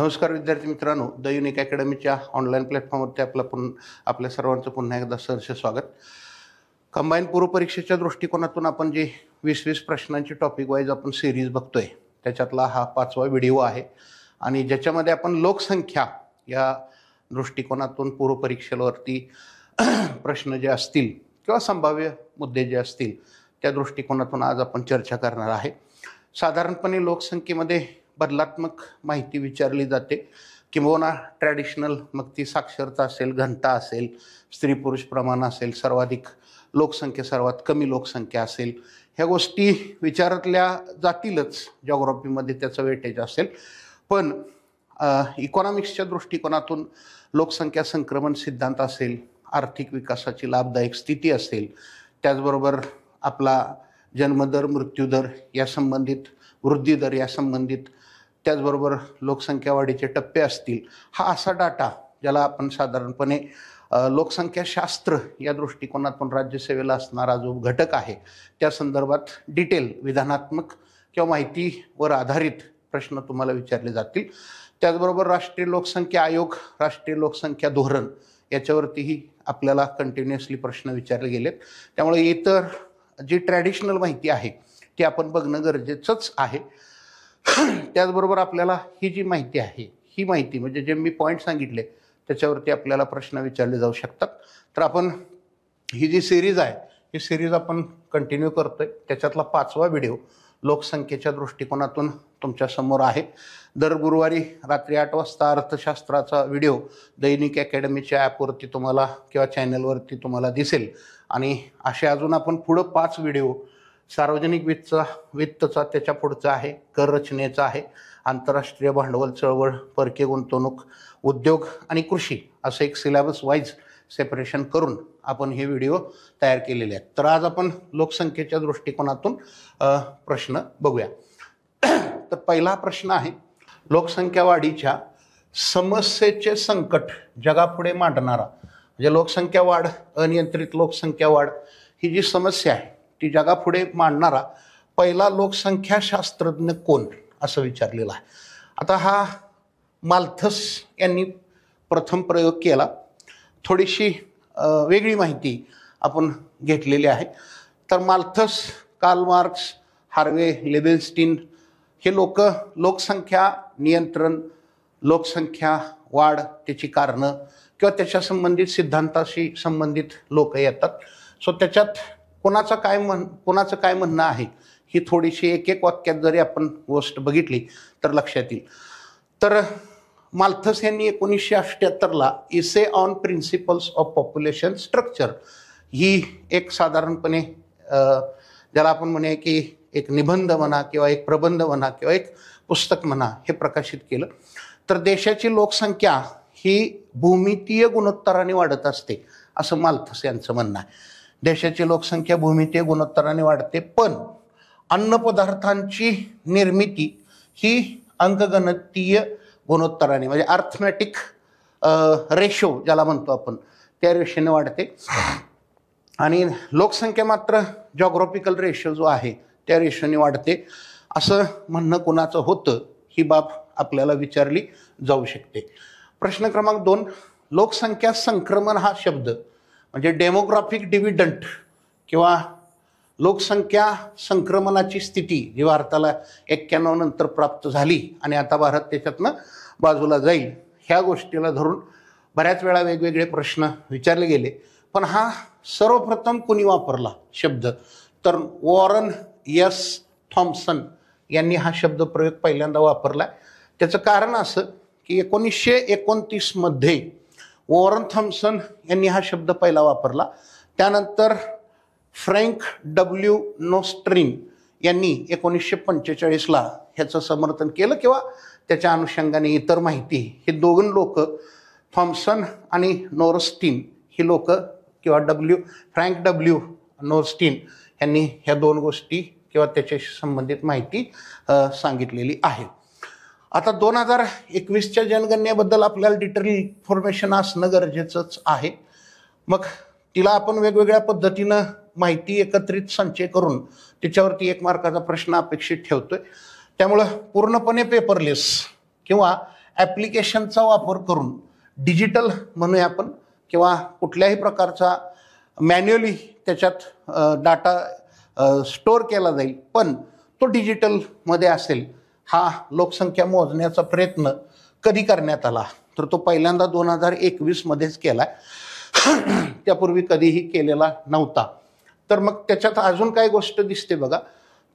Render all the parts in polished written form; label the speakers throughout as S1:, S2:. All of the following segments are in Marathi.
S1: नमस्कार विद्यार्थी मित्रांनो, द युनिक अकॅडमीच्या ऑनलाईन प्लॅटफॉर्मवरती आपल्या सर्वांचं पुन्हा एकदा सहर्ष स्वागत. कंबाईन पूर्व परीक्षेच्या दृष्टिकोनातून आपण जे 20 प्रश्नांची टॉपिक वाईज आपण सिरीज बघतोय त्याच्यातला हा 5वा व्हिडिओ आहे आणि ज्याच्यामध्ये आपण लोकसंख्या या दृष्टिकोनातून पूर्व परीक्षेवरती प्रश्न जे असतील किंवा संभाव्य मुद्दे जे असतील त्या दृष्टिकोनातून आज आपण चर्चा करणार आहे. साधारणपणे लोकसंख्येमध्ये बदलात्मक माहिती विचारली जाते किंवा ट्रॅडिशनल, मग ती साक्षरता असेल, घनता असेल, स्त्री पुरुष प्रमाण असेल, सर्वाधिक लोकसंख्या सर्वात कमी लोकसंख्या असेल, ह्या गोष्टी विचारातल्या जातीलच. जॉग्राफीमध्ये त्याचं वेटेज असेल, पण इकॉनॉमिक्सच्या दृष्टिकोनातून लोकसंख्या संक्रमण सिद्धांत असेल, आर्थिक विकासाची लाभदायक स्थिती असेल, त्याचबरोबर आपला जन्मदर, मृत्यूदर या संबंधित, वृद्धिदर या संबंधित, त्याचबरोबर लोकसंख्या वाढीचे टप्पे असतील, हा असा डाटा ज्याला आपण साधारणपणे लोकसंख्याशास्त्र या दृष्टिकोनातून राज्यसेवेला असणारा जो घटक आहे त्या संदर्भात डिटेल विधानात्मक किंवा माहितीवर आधारित प्रश्न तुम्हाला विचारले जातील. त्याचबरोबर राष्ट्रीय लोकसंख्या आयोग, राष्ट्रीय लोकसंख्या धोरण याच्यावरतीही आपल्याला कंटिन्युअसली प्रश्न विचारले गेलेत. त्यामुळे इतर जी ट्रॅडिशनल माहिती आहे ती आपण बघणं गरजेचंच आहे. त्याचबरोबर आपल्याला ही जी माहिती आहे, ही माहिती म्हणजे जे मी पॉईंट सांगितले त्याच्यावरती आपल्याला प्रश्न विचारले जाऊ शकतात. तर आपण ही जी सिरीज आहे ही सिरीज आपण कंटिन्यू करतोय. त्याच्यातला 5वा व्हिडिओ लोकसंख्येच्या दृष्टिकोनातून तुमच्यासमोर आहे. दर गुरुवारी रात्री 8 वाजता अर्थशास्त्राचा व्हिडिओ दैनिक अकॅडमीच्या ॲपवरती तुम्हाला किंवा चॅनलवरती तुम्हाला दिसेल. आणि असे अजून आपण पुढं 5 व्हिडिओ सार्वजनिक वित्तचा त्याच्या पुढचा आहे, कर रचनेचा आहे, आंतरराष्ट्रीय भांडवल चळवळ, परकीय गुंतवणूक, उद्योग आणि कृषी असं एक सिलेबस वाईज सेपरेशन करून आपण हे व्हिडिओ तयार केलेले आहेत. तर आज आपण लोकसंख्येच्या दृष्टिकोनातून प्रश्न बघूया. तर पहिला प्रश्न आहे, लोकसंख्या वाढीच्या समस्येचे संकट जगापुढे मांडणारा, म्हणजे लोकसंख्या वाढ, अनियंत्रित लोकसंख्या वाढ ही जी समस्या आहे ती जगापुढे मांडणारा पहिला लोकसंख्या शास्त्रज्ञ कोण, असं विचारलेलं आहे. आता हा माल्थस यांनी प्रथम प्रयोग केला. थोडीशी वेगळी माहिती आपण घेतलेली आहे. तर माल्थस, कार्ल मार्क्स, हार्वे लेबेनस्टीन हे लोकसंख्या नियंत्रण, लोकसंख्या वाढ, त्याची कारणं किंवा त्याच्या संबंधित सिद्धांताशी संबंधित लोक येतात. सो त्याच्यात कोणाचं काय म्हणणं आहे ही थोडीशी एक वाक्यात जरी आपण गोष्ट बघितली तर लक्षात येईल. तर माल्थस यांनी 1978ला essay on principles of population structure ही एक साधारणपणे ज्याला आपण म्हणूया की एक निबंध म्हणा किंवा एक प्रबंध म्हणा किंवा एक पुस्तक म्हणा, हे प्रकाशित केलं. तर देशाची लोकसंख्या ही भूमितीय गुणोत्तराने वाढत असते असं माल्थस यांचं म्हणणं आहे. देशाची लोकसंख्या भूमितीय गुणोत्तराने वाढते, पण अन्नपदार्थांची निर्मिती ही अंकगणितीय गुणोत्तराने, म्हणजे अर्थमॅटिक रेशो ज्याला म्हणतो आपण, त्या रेशोने वाढते. आणि लोकसंख्या मात्र जॉग्राफिकल रेशो जो आहे त्या रेशोने वाढते असं म्हणणं कुणाचं होतं, ही बाब आपल्याला विचारली जाऊ शकते. प्रश्न क्रमांक 2, लोकसंख्या संक्रमण हा शब्द म्हणजे डेमोग्राफिक डिव्हिडंट किंवा लोकसंख्या संक्रमणाची स्थिती जी भारताला 91 नंतर प्राप्त झाली आणि आता भारत त्याच्यातनं बाजूला जाईल, ह्या गोष्टीला धरून बऱ्याच वेळा वेगवेगळे प्रश्न विचारले गेले. पण हा सर्वप्रथम कुणी वापरला शब्द, तर वॉरन एस थॉम्सन यांनी हा शब्द प्रयोग पहिल्यांदा वापरला. त्याचं कारण असं की 1929 मध्ये वॉरन थॉम्सन यांनी हा शब्द पहिला वापरला. त्यानंतर फ्रँक डब्ल्यू नोस्ट्रीन यांनी 1945ला ह्याचं समर्थन केलं किंवा त्याच्या अनुषंगाने इतर माहिती, हे दोन लोक, थॉम्सन आणि नोरस्टीन ही लोक किंवा फ्रँक डब्ल्यू नोरस्टीन यांनी ह्या 2 गोष्टी किंवा त्याच्याशी संबंधित माहिती सांगितलेली आहे. आता 2021च्या जनगणनेबद्दल आपल्याला डिटेल इन्फॉर्मेशन असणं गरजेचंच आहे. मग तिला आपण वेगवेगळ्या पद्धतीनं माहिती एकत्रित संचय करून त्याच्यावरती 1 मार्काचा प्रश्न अपेक्षित ठेवतोय. त्यामुळं पूर्णपणे पेपरलेस किंवा ॲप्लिकेशनचा वापर करून डिजिटल म्हणूया आपण किंवा कुठल्याही प्रकारचा मॅन्युअली त्याच्यात डाटा स्टोअर केला जाईल, पण तो डिजिटलमध्ये असेल. हा लोकसंख्या मोजण्याचा प्रयत्न कधी करण्यात आला तर तो पहिल्यांदा 2021 मध्येच केला. त्यापूर्वी कधीही केलेला नव्हता. तर मग त्याच्यात अजून काय गोष्ट दिसते बघा,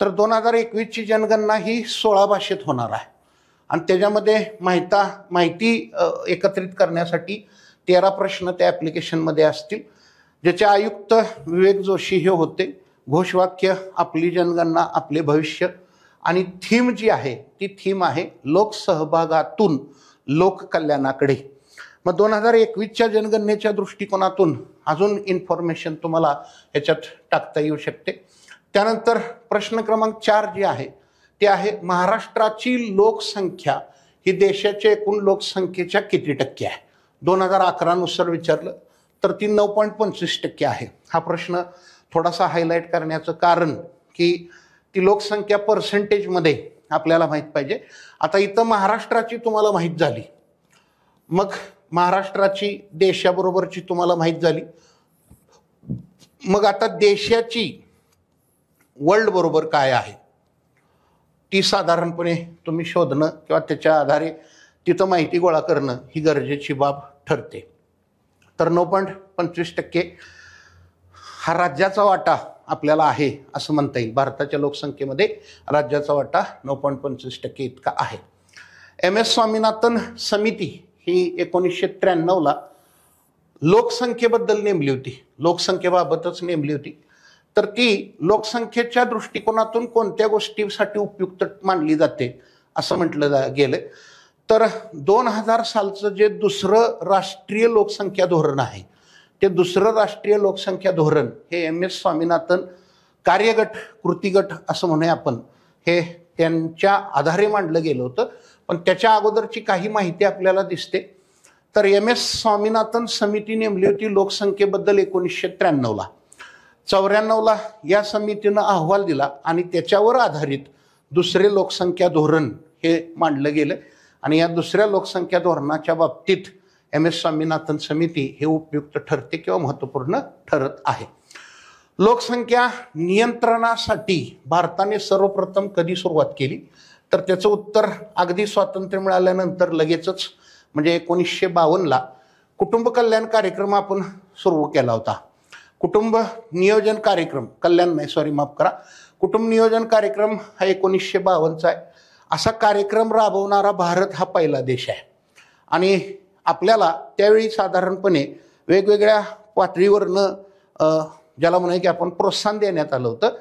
S1: तर 2021ची जनगणना ही 16 भाषेत होणार आहे आणि त्याच्यामध्ये माहिती एकत्रित करण्यासाठी 13 प्रश्न त्या ॲप्लिकेशनमध्ये असतील, ज्याचे आयुक्त विवेक जोशी हे होते. घोषवाक्य आपली जनगणना आपले भविष्य आणि थीम जी आहे ती थीम आहे लोकसहभागातून लोककल्याणाकडे. मग 2021च्या जनगणनेच्या दृष्टिकोनातून अजून इन्फॉर्मेशन तुम्हाला ह्याच्यात टाकता येऊ शकते. त्यानंतर प्रश्न क्रमांक 4 जे आहे ते आहे महाराष्ट्राची लोकसंख्या ही देशाच्या एकूण लोकसंख्येच्या किती टक्के आहे. 2011 नुसार विचारलं तर ती 9.25% आहे. हा प्रश्न थोडासा हायलाईट करण्याचं कारण की ती लोकसंख्या पर्सेंटेजमध्ये आपल्याला माहीत पाहिजे. आता इथं महाराष्ट्राची तुम्हाला माहीत झाली, मग महाराष्ट्राची देशाबरोबरची तुम्हाला माहीत झाली, मग आता देशाची वर्ल्ड बरोबर काय आहे ती साधारणपणे तुम्ही शोधणं किंवा त्याच्या आधारे तिथं माहिती गोळा करणं ही गरजेची बाब ठरते. तर 9.25% हा राज्याचा वाटा आपल्याला आहे असं म्हणता येईल. भारताच्या लोकसंख्येमध्ये राज्याचा वाटा 9.25% इतका आहे. MS स्वामीनाथन समिती ही 1993ला लोकसंख्येबद्दल नेमली होती, लोकसंख्येबाबतच नेमली होती. तर ती लोकसंख्येच्या दृष्टिकोनातून कोणत्या गोष्टीसाठी उपयुक्त मानली जाते असं म्हटलं गेलं. तर 2000 सालचं जे दुसरं राष्ट्रीय लोकसंख्या धोरण आहे ते दुसरं राष्ट्रीय लोकसंख्या धोरण हे MS स्वामीनाथन कार्यगट कृतीगट असं म्हणूया आपण, हे त्यांच्या आधारे मांडलं गेलं होतं. पण त्याच्या अगोदरची काही माहिती आपल्याला दिसते. तर MS स्वामीनाथन समिती नेमली होती लोकसंख्येबद्दल 1993ला. 94ला या समितीनं अहवाल दिला आणि त्याच्यावर आधारित दुसरे लोकसंख्या धोरण हे मांडलं गेलं आणि या दुसऱ्या लोकसंख्या धोरणाच्या बाबतीत MS स्वामीनाथन समिती हे उपयुक्त ठरते किंवा महत्त्वपूर्ण ठरत आहे. लोकसंख्या नियंत्रणासाठी भारताने सर्वप्रथम कधी सुरुवात केली तर त्याचं उत्तर अगदी स्वातंत्र्य मिळाल्यानंतर लगेचच, म्हणजे 1952ला कुटुंब कल्याण कार्यक्रम आपण सुरू केला होता. कुटुंब नियोजन कार्यक्रम, कल्याण नाही सॉरी माफ करा, कुटुंब नियोजन कार्यक्रम हा 1952चा आहे. असा कार्यक्रम राबवणारा भारत हा पहिला देश आहे आणि आपल्याला त्यावेळी साधारणपणे वेगवेगळ्या पातळीवरनं ज्याला म्हणूया की आपण प्रोत्साहन देण्यात आलं होतं.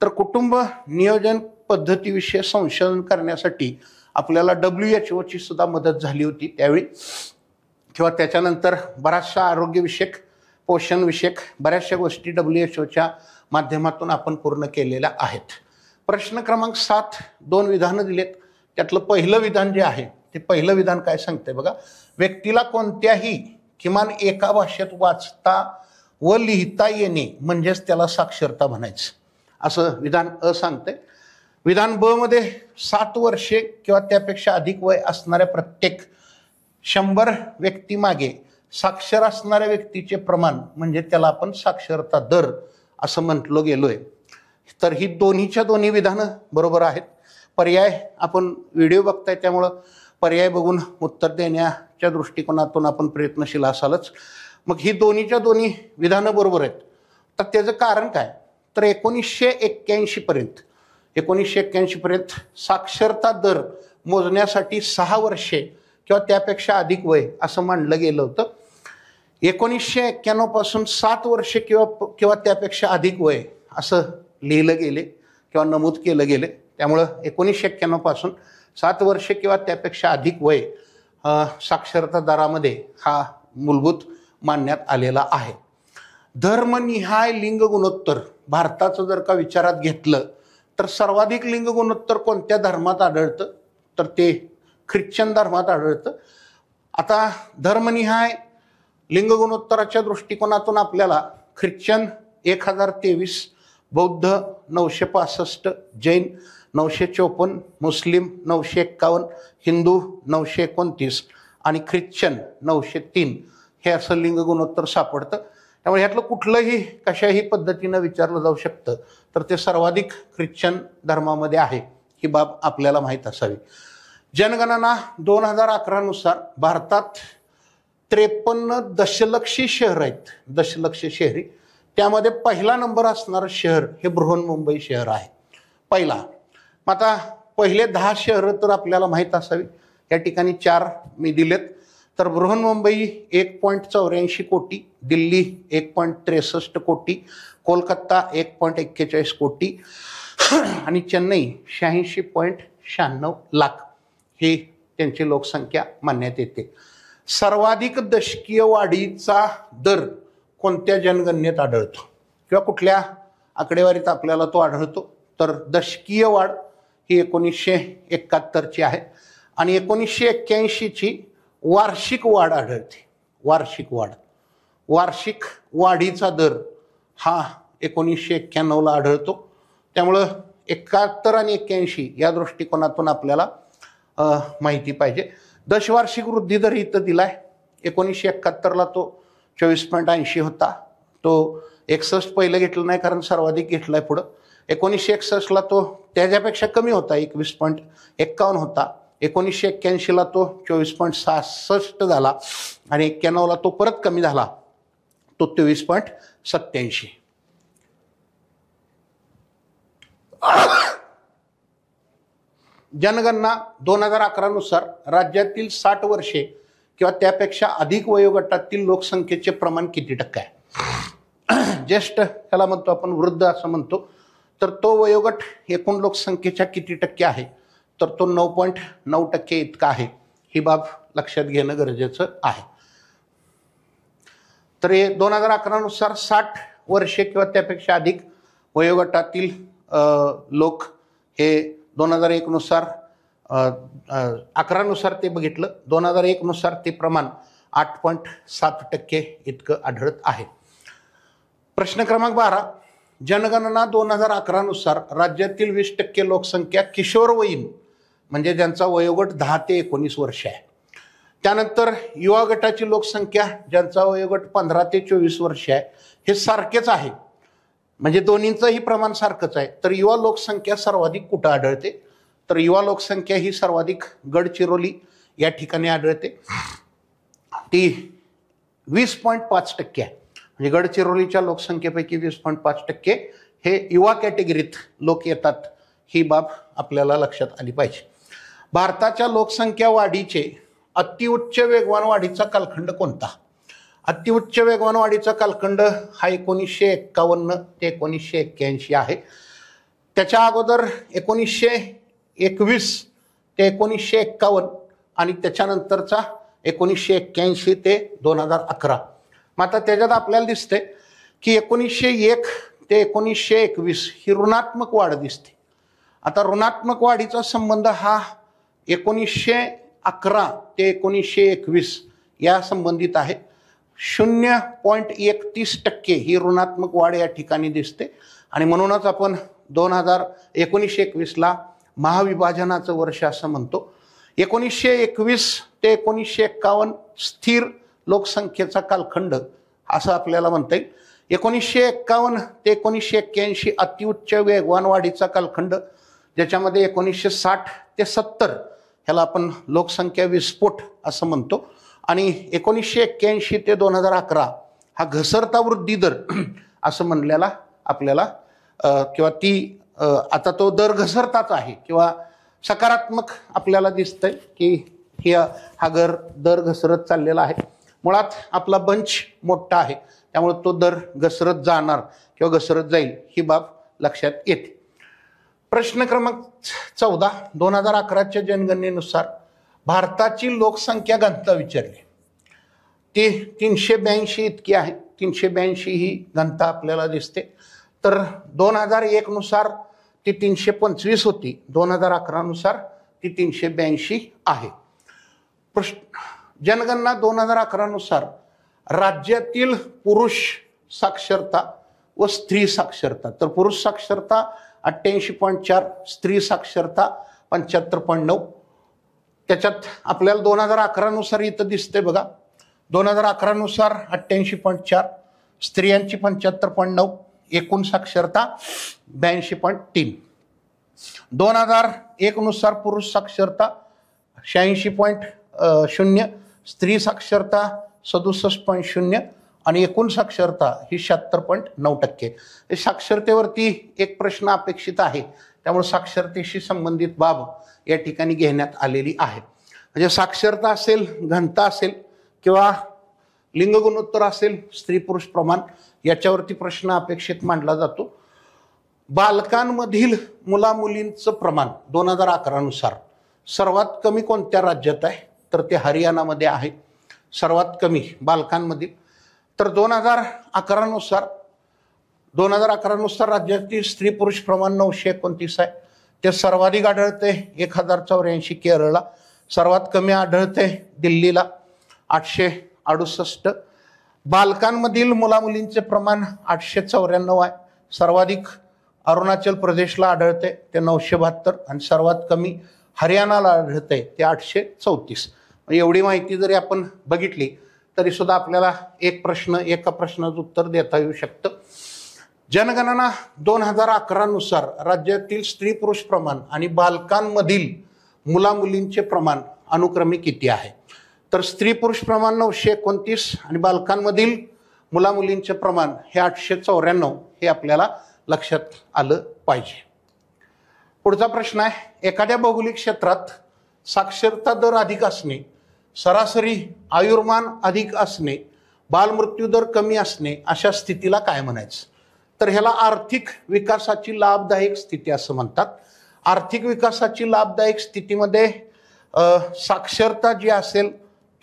S1: तर कुटुंब नियोजन पद्धतीविषयी संशोधन करण्यासाठी आपल्याला WHO सुद्धा मदत झाली होती त्यावेळी, किंवा त्याच्यानंतर बऱ्याचशा आरोग्यविषयक पोषणविषयक बऱ्याचशा गोष्टी WHO माध्यमातून आपण पूर्ण केलेल्या आहेत. प्रश्न क्रमांक 7 2 विधानं दिलेत. त्यातलं पहिलं विधान जे आहे ते पहिलं विधान काय सांगते बघा, व्यक्तीला कोणत्याही किमान एका भाषेत वाचता व लिहिता येणे म्हणजेच त्याला साक्षरता म्हणायचं असं विधान अ सांगते. विधान ब मध्ये 7 वर्षे किंवा त्यापेक्षा अधिक वय असणाऱ्या प्रत्येक 100 व्यक्तीमागे साक्षर असणाऱ्या व्यक्तीचे प्रमाण म्हणजे त्याला आपण साक्षरता दर असं म्हटलं गेलोय. तर ही दोन्हीच्या दोन्ही विधानं बरोबर आहेत. पर्याय आपण व्हिडिओ बघताय त्यामुळं पर्याय बघून उत्तर देण्याच्या दृष्टिकोनातून आपण प्रयत्नशील असालच. मग ही दोन्हीच्या दोन्ही विधानं बरोबर आहेत. तर त्याचं कारण काय, तर 1981 पर्यंत साक्षरता दर मोजण्यासाठी 6 वर्षे किंवा त्यापेक्षा अधिक वय असं मानलं गेलं होतं. 1991 पासून 7 वर्षे किंवा त्यापेक्षा अधिक वय असं लिहिलं गेले किंवा नमूद केलं गेले. त्यामुळं 1991 पासून 7 वर्षे किंवा त्यापेक्षा अधिक वय साक्षरता दरामध्ये हा मूलभूत मानण्यात आलेला आहे. धर्मनिहाय लिंग गुणोत्तर भारताचं जर का विचारात घेतलं तर सर्वाधिक लिंग गुणोत्तर कोणत्या धर्मात आढळतं, तर ते ख्रिश्चन धर्मात आढळतं. आता धर्मनिहाय लिंग गुणोत्तराच्या दृष्टिकोनातून आपल्याला ख्रिश्चन 1023 बौद्ध 965, जैन 954, मुस्लिम 951, हिंदू 929 आणि ख्रिश्चन 903 हे असं लिंग गुणोत्तर सापडतं. त्यामुळे ह्यातलं कुठलंही कशाही पद्धतीनं विचारलं जाऊ शकतं, तर ते सर्वाधिक ख्रिश्चन धर्मामध्ये आहे ही बाब आपल्याला माहीत असावी. जनगणना 2011 नुसार भारतात 53 दशलक्षी शहर आहेत, दशलक्ष शहरी. त्यामध्ये पहिला नंबर असणारं शहर हे बृहन्मुंबई शहर आहे, पहिला. मग आता पहिले 10 शहरं तर आपल्याला माहीत असावी. या ठिकाणी 4 मी दिलेत. तर बृहन्मुंबई 1.84 कोटी, दिल्ली 1.63 कोटी, कोलकाता 1.41 कोटी आणि चेन्नई 86.96 लाख ही त्यांची लोकसंख्या मानण्यात येते. सर्वाधिक दशकीय वाढीचा दर कोणत्या जनगणनेत आढळतो किंवा कुठल्या आकडेवारीत आपल्याला तो आढळतो, तर दशकीय वाढ ही 1971ची आहे आणि 1981ची वार्षिक वाढ आढळते. वार्षिक वाढीचा दर हा 1991ला आढळतो. त्यामुळं 71 आणि 81 या दृष्टिकोनातून आपल्याला माहिती पाहिजे. दशवार्षिक वृद्धी दर इथं दिलाय. 1971ला तो 24.80 होता. तो 61 पहिलं घेतलं नाही कारण सर्वाधिक घेतलाय पुढं. 1961ला तो त्याच्यापेक्षा कमी होता, 21.51 होता. 1981ला तो 24.66 झाला आणि 91ला तो परत कमी झाला, तो 23.87. जनगणना 2011 नुसार राज्यातील 60 वर्षे किंवा त्यापेक्षा अधिक वयोगटातील लोकसंख्येचे प्रमाण किती टक्के आहे? ज्येष्ठ त्याला म्हणतो आपण, वृद्ध असं म्हणतो. तर तो वयोगट एकूण लोकसंख्येच्या किती टक्के आहे? तर तो 9.9% इतका आहे. ही बाब लक्षात घेणं गरजेचं आहे. तर हे 2011 नुसार 60 वर्षे किंवा त्यापेक्षा अधिक वयोगटातील लोक हे 2001 नुसार 11 नुसार ते बघितलं. 2001 नुसार ते प्रमाण 8.7% इतकं आढळत आहे. प्रश्न क्रमांक 12. जनगणना 2011 नुसार राज्यातील 20% लोकसंख्या किशोरवयीन म्हणजे ज्यांचा वयोगट 10 ते 19 वर्ष आहे. त्यानंतर युवा गटाची लोकसंख्या ज्यांचा वयोगट 15 ते 24 वर्ष आहे. हे सारखेच आहे, म्हणजे दोन्हींचंही प्रमाण सारखंच आहे. तर युवा लोकसंख्या सर्वाधिक कुठं आढळते? तर युवा लोकसंख्या ही सर्वाधिक गडचिरोली या ठिकाणी आढळते. ती 20.5% आहे. म्हणजे गडचिरोलीच्या लोकसंख्येपैकी 20.5% हे युवा कॅटेगरीत लोक येतात. ही बाब आपल्याला लक्षात आली पाहिजे. भारताच्या लोकसंख्या वाढीचे अतिउच्च वेगवान वाढीचा कालखंड कोणता? अतिउच्च वेगवान वाढीचा कालखंड हा 1951 ते 1981 आहे. त्याच्या अगोदर 1921 ते 1951 आणि त्याच्यानंतरचा 1981 ते 2011. मग आता त्याच्यात आपल्याला दिसते की 1901 ते 1921 ही ऋणात्मक वाढ दिसते. आता ऋणात्मक वाढीचा संबंध हा 1911 ते 1921 या संबंधित आहे. 0.31% ही ऋणात्मक वाढ या ठिकाणी दिसते आणि म्हणूनच आपण 1921ला महाविभाजनाचं वर्ष असं म्हणतो. 1921 ते 1951 स्थिर लोकसंख्येचा कालखंड असं आपल्याला म्हणता येईल. 1951 ते 1981 अतिउच्च वेगवान वाढीचा कालखंड, ज्याच्यामध्ये 1960 ते 70 ह्याला आपण लोकसंख्या विस्फोट असं म्हणतो. आणि 1981 ते 2011 हा घसरता वृद्धी दर असं म्हणलेला आपल्याला किंवा ती आता तो दर घसरताच आहे किंवा सकारात्मक आपल्याला दिसतंय की हा दर घसरत चाललेला आहे. मुळात आपला बंच मोठा आहे, त्यामुळे तो दर घसरत जाणार किंवा घसरत जाईल ही बाब लक्षात येते. प्रश्न क्रमांक 14. 2011च्या जनगणनेनुसार भारताची लोकसंख्या घनता विचारली. ती 382 इतकी आहे. 382 ही घनता आपल्याला दिसते. तर 2001 नुसार ती 325 होती. 2011 नुसार ती 382 आहे. जनगणना 2011 नुसार राज्यातील पुरुष साक्षरता व स्त्री साक्षरता. तर पुरुष साक्षरता 88.4, स्त्री साक्षरता 75.9. त्याच्यात आपल्याला 2011 नुसार इथं दिसते बघा, 2011 नुसार 88.4, स्त्रियांची 75.9, एकूण साक्षरता 82.3. 2001 नुसार पुरुष साक्षरता 86.0, स्त्री साक्षरता 67.0 आणि एकूण साक्षरता ही 76.9%. साक्षरतेवरती एक प्रश्न अपेक्षित आहे, त्यामुळे साक्षरतेशी संबंधित बाब या ठिकाणी घेण्यात आलेली आहे. म्हणजे साक्षरता असेल, घनता असेल किंवा लिंग गुणोत्तर असेल, स्त्री पुरुष प्रमाण, याच्यावरती प्रश्न अपेक्षित मांडला जातो. बालकांमधील मुलामुलींचं प्रमाण 2011 नुसार सर्वात कमी कोणत्या राज्यात आहे, तर ते हरियाणामध्ये आहे सर्वात कमी बालकांमधील. तर 2011 नुसार राज्यातील स्त्री पुरुष प्रमाण 929 आहे. ते सर्वाधिक आढळते 1084 केरळला, सर्वात कमी आढळते दिल्लीला 868. बालकांमधील मुलामुलींचे प्रमाण 894 आहे, सर्वाधिक अरुणाचल प्रदेशला आढळते ते 972 आणि सर्वात कमी हरियाणाला आढळते ते 834. एवढी माहिती जरी आपण बघितली तरी सुद्धा आपल्याला एका प्रश्नाचं उत्तर देता येऊ शकतं. जनगणना 2011 नुसार राज्यातील स्त्री पुरुष प्रमाण आणि बालकांमधील मुलामुलींचे प्रमाण अनुक्रमे किती आहे, तर स्त्री पुरुष प्रमाण 929 आणि बालकांमधील मुलामुलींचे प्रमाण हे 894 हे आपल्याला लक्षात आलं पाहिजे. पुढचा प्रश्न आहे, एखाद्या भौगोलिक क्षेत्रात साक्षरता दर अधिक असणे, सरासरी आयुर्मान अधिक असणे, बालमृत्यू दर कमी असणे अशा स्थितीला काय म्हणायचं, तर ह्याला आर्थिक विकासाची लाभदायक स्थिती असं म्हणतात. आर्थिक विकासाची लाभदायक स्थितीमध्ये साक्षरता जी असेल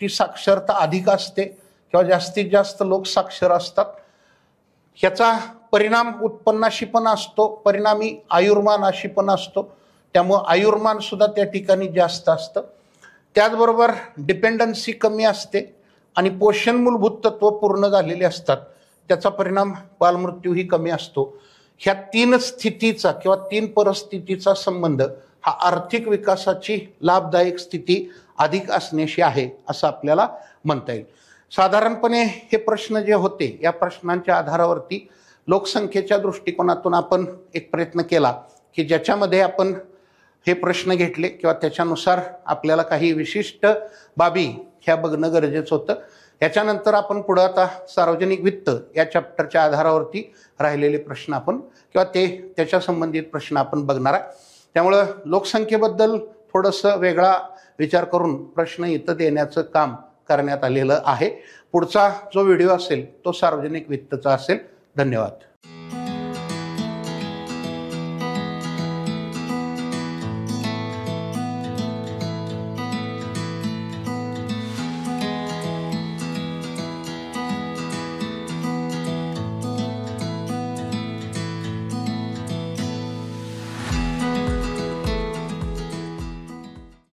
S1: ती साक्षरता अधिक असते किंवा जास्तीत जास्त लोक साक्षर असतात. ह्याचा परिणाम उत्पन्नाशी पण असतो, परिणामी आयुर्मानाशी पण असतो, त्यामुळं आयुर्मान सुद्धा त्या ठिकाणी जास्त असतं. त्याचबरोबर डिपेंडन्सी कमी असते आणि पोषण मूलभूत तत्व पूर्ण झालेले असतात, त्याचा परिणाम बालमृत्यूही कमी असतो. ह्या तीन स्थितीचा किंवा तीन परिस्थितीचा संबंध हा आर्थिक विकासाची लाभदायक स्थिती अधिक असण्याशी आहे असं आपल्याला म्हणता येईल. साधारणपणे हे प्रश्न जे होते या प्रश्नांच्या आधारावरती लोकसंख्येच्या दृष्टिकोनातून आपण एक प्रयत्न केला की ज्याच्यामध्ये आपण हे प्रश्न घेतले किंवा त्याच्यानुसार आपल्याला काही विशिष्ट बाबी ह्या बघणं गरजेचं होतं. याच्यानंतर आपण पुढं आता सार्वजनिक वित्त या चॅप्टरच्या आधारावरती राहिलेले प्रश्न आपण किंवा त्याच्या संबंधित प्रश्न आपण बघणार आहे. त्यामुळं लोकसंख्येबद्दल थोडंसं वेगळा विचार करून प्रश्न इथं देण्याचं काम करण्यात आलेलं आहे. पुढचा जो व्हिडिओ असेल तो सार्वजनिक वित्तचा असेल. धन्यवाद.